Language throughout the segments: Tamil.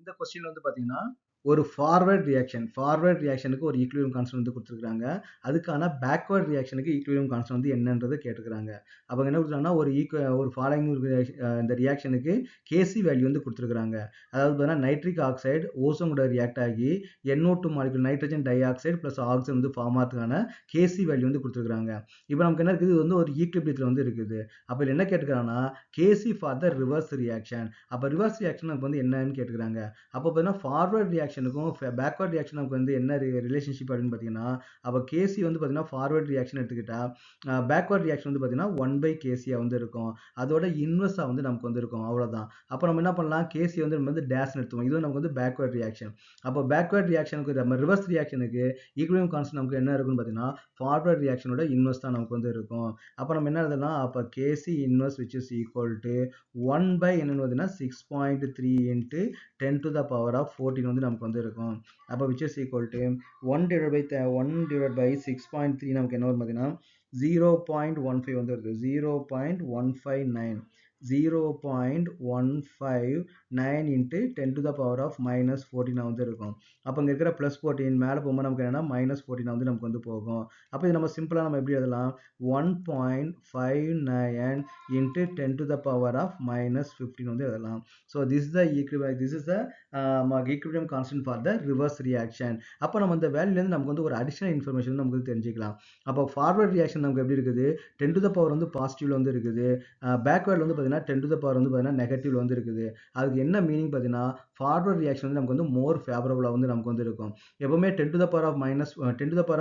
இந்த கொஸ்டின் வந்து பாத்தீங்கன்னா ஒரு ஃபார்வர்ட் ரியாக்ஷனுக்கு ஒரு ஈக்குலிபிரியம் கான்ஸ்டன்ட் வந்து கொடுத்துருக்காங்க. அதுக்கான பேக்வர்ட் ரியாக்ஷனுக்கு ஈக்குலிபிரியம் கான்ஸ்டன்ட் வந்து என்னன்றது கேட்டுக்கிறாங்க. அப்ப என்ன கொடுத்துருக்காங்கன்னா ஒரு ஃபாலோயிங் இந்த ரியாக்ஷனுக்கு கேசி வேல்யூ வந்து கொடுத்துருக்காங்க. அதாவது பார்த்தீங்கன்னா நைட்ரிக் ஆக்சைடு ஓசோன் கூட ரியாக்ட் ஆகி NO2 molecule nitrogen di oxide plus oxygen வந்து ஃபார்ம் ஆகிறதுக்கான கேசி வேல்யூ வந்து கொடுத்துருக்காங்க. இப்போ நமக்கு என்ன இருக்குது, இது வந்து ஒரு ஈக்குலிபிரியத்தில் வந்து இருக்குது. அப்ப இதுல என்ன கேட்டுக்கிறாங்கன்னா கேசி ஃபார் த ரிவர்ஸ் ரியாக்ஷன். அப்ப ரிவர்ஸ் ரியாக்ஷன் நமக்கு வந்து என்னன்னு கேட்டுக்கிறாங்க. அப்போ பார்த்தீங்கன்னா ஃபார்வர்ட் ரியாக்ஷனுக்கும் பேக்வர்ட் ரியாக்ஷனுக்கு வந்து என்ன ரிலேஷன்ஷிப் அப்படின்னு பார்த்தீங்கன்னா, அப்போ கேசி வந்து பார்த்தீங்கன்னா ஃபார்வர்ட் ரியாக்ஷன் எடுத்துக்கிட்டா பேக்வர்ட் ரியாக்ஷன் வந்து பார்த்தீங்கன்னா 1/KC வந்து இருக்கும். அதோட இன்வெர்ஸா வந்து நமக்கு வந்து இருக்கும். அவ்வளவுதான். அப்போ நம்ம என்ன பண்ணலாம், கேசி வந்து நம்ம வந்து டேஷ் எடுத்துவோம். இது நமக்கு வந்து பேக்வர்ட் ரியாக்ஷன். அப்போ பேக்வர்ட் ரியாக்ஷனுக்கு நம்ம ரிவர்ஸ் ரியாக்ஷனுக்கு ஈக்குலிபிரியம் கான்ஸ்டன்ட் நமக்கு என்ன இருக்குன்னு பார்த்தீங்கன்னா ஃபார்வர்ட் ரியாக்ஷனோட இன்வெர்ஸ் தான் நமக்கு வந்து இருக்கும். அப்போ நம்ம என்ன எழுதலாம், அப்போ கேசி inverse which is equal to 1 by என்னன்னு பார்த்தீங்கன்னா 6.3 into 10 to the power of 14 வந்து நமக்கு வந்து இருக்கும். அப்போ which is equal to 1 divided by 6.3 நமக்கு என்ன வரும் பார்த்தீங்கன்னா 0.15 வந்து இருக்கு. 0.159 0.159 into 10 to the power of minus 14 வந்து இருக்கும். அப்போ இங்க இருக்கிற plus 14 மேலே போகும்போது நமக்கு என்னன்னா minus 14 வந்து நமக்கு வந்து போகும். அப்போ இது நம்ம சிம்பிளா நம்ம எப்படி எழுதலாம், 1.59 into 10 to the power of minus 15 வந்து எழுதலாம். So this is the equilibrium constant for the reverse reaction. அப்போ நம்ம இந்த வேல்யூலேருந்து நமக்கு வந்து ஒரு அடிஷனல் இன்ஃபர்மேஷன் நமக்கு தெரிஞ்சுக்கலாம். அப்போ ஃபார்வர்ட் ரியாக்ஷன் நமக்கு எப்படி இருக்குது, 10 to the power வந்து பாசிட்டிவ்ல வந்து இருக்குது. பேக்வேர்டில் வந்து பார்த்தீங்கன்னா 10 to the power வந்து பார்த்தீங்கன்னா நெகட்டிவ்ல வந்து இருக்குது. அதுக்கு என்ன மீனிங் பார்த்தீங்கன்னா ஃபார்வர்ட் ரியாக்ஷன் வந்து நமக்கு வந்து மோர் ஃபேவரபுளாக வந்து நமக்கு வந்து இருக்கும். எப்பவுமே 10 to the power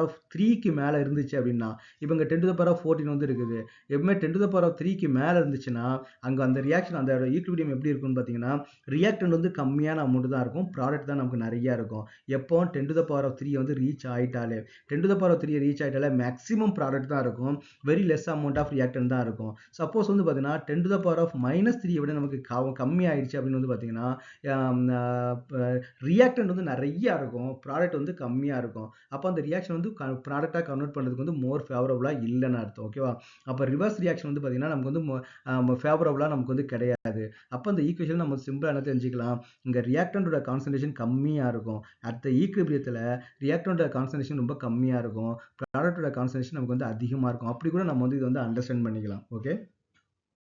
of 3க்கு மேலே இருந்துச்சு அப்படின்னா, இப்போ இங்கே 10 to the power of 14 வந்து இருக்குது. எப்பவுமே 10 to the power of 3க்கு மேலே இருந்துச்சுன்னா அங்கே அந்த ரியாக்ஷன் அந்த ஈக்குலிபிரியம் எப்படி இருக்கும்னு பார்த்தீங்கன்னா ரியாக்டன்ட் வந்து கம்மியான அமௌண்ட் தான் இருக்கும், ப்ராடக்ட் தான் நமக்கு நிறைய இருக்கும். எப்போ 10 to the power of 3 வந்து ரீச் ஆயிட்டாலே 10 to the power of 3 reach ஆயிட்டாலே மேக்ஸிமம் ப்ராடக்ட் தான் இருக்கும், very less amount of reactant தான் இருக்கும். சப்போஸ் வந்து பார்த்தீங்கன்னா 10 to the power of -3 விட நமக்கு கம்மி ஆயிடுச்சு அப்படின்னு வந்து பார்த்தீங்கன்னா ரியாக்டன்ட் வந்து நிறைய இருக்கும், ப்ராடக்ட் வந்து கம்மியா இருக்கும். அப்போ அந்த ரியாக்ஷன் வந்து ப்ராடக்டா கன்வெர்ட் பண்றதுக்கு வந்து மோர் ஃபேவரபுளா இல்லைன்னு அர்த்தம். ஓகேவா? அப்போ ரிவர்ஸ் ரியாக்ஷன் வந்து பார்த்தீங்கன்னா நமக்கு வந்து ஃபேவரபுளா நமக்கு வந்து கிடையாது. அப்போ அந்த ஈக்குவேஷன் நம்ம சிம்பிளா என்ன தெரிஞ்சுக்கலாம், இங்க ரியாக்டன்டோட கான்சன்ட்ரேஷன் கம்மியா இருக்கும். அடுத்த ஈக்குலிபிரியத்துல ரியாக்டன்டோட கான்சன்ட்ரேஷன் ரொம்ப கம்மியா இருக்கும், ப்ராடக்டோட கான்சன்ட்ரேஷன் நமக்கு வந்து அதிகமா இருக்கும். அப்படி கூட நம்ம வந்து இதை வந்து அண்டர்ஸ்டாண்ட் பண்ணிக்கலாம். ஓகே.